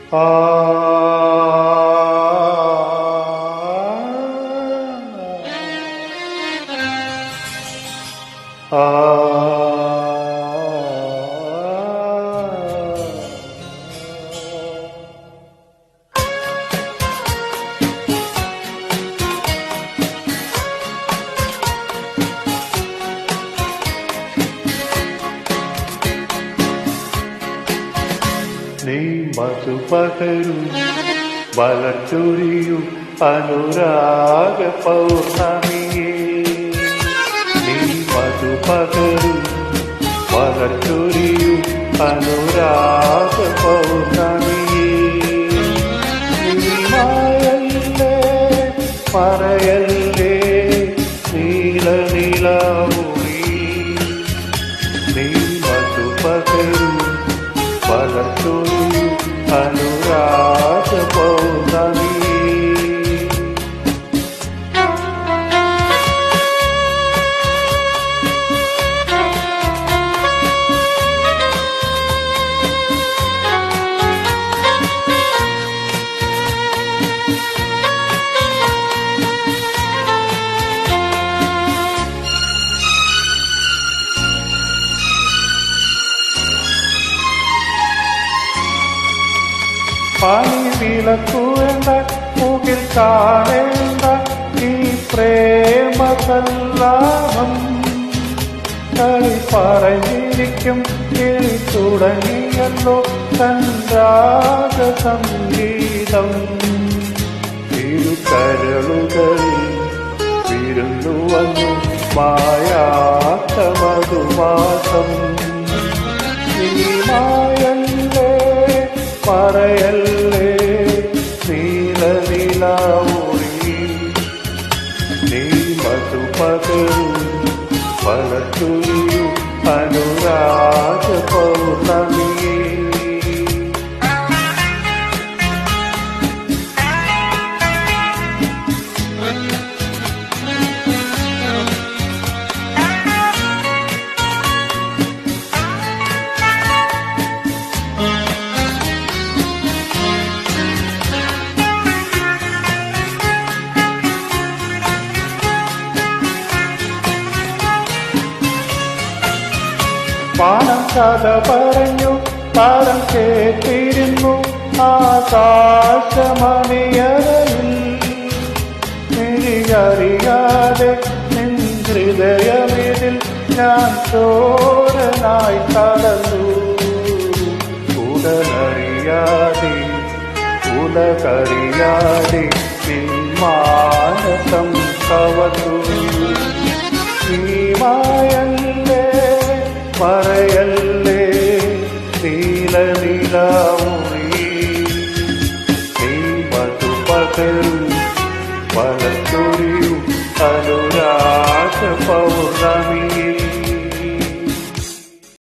ആ നീ മധുപകരും വളച്ചൊരിയും അനുരാഗ പൗർണമിയേ നീ മധുപകരും വളച്ചൊരിയും അനുരാഗ പൗർണമിയേ നീ മായല്ലേ പറയല്ലേ നീലനിലാവുളി നീ മധുപകരും വളച്ചൊരിയും അനുരാഗ പൗർണമി പണി വിളക്കുവേണ്ട മുകിൽ കാണേണ്ട ഈ പ്രേമസല്ലാപം കളി പറഞ്ഞിരിക്കും കിളി തുടങ്ങിയല്ലോ തൻരാഗ സംഗീതം തിരുക്കരളുകളിൽ വിരുന്നു വന്നു മായാത്ത മധുമാസം നീമായല്ലേ പറയല്ലേ നീലനിലാവുളി നീ മധുപകരും വളച്ചൊരിയും അനുരാഗ പൗർണമിയേ പാണം കഥ പറഞ്ഞു താരം കേട്ടിരുന്നു ആകാശമണിയറയിൽ മിഴിയറിയാതെ നിൻ ഹൃദയമിതിൽ ഞാൻ ചോരനായി കടന്നു ഉടലറിയാതെ ഉലകറിയാതെ നിൻ മാനസം കവന്നു നീമായല്ലേ പറയല്ലേ നീലനിലാവുളി നീ മധുപകരും വളച്ചൊരിയും അനുരാഗ പൗർണമിയേ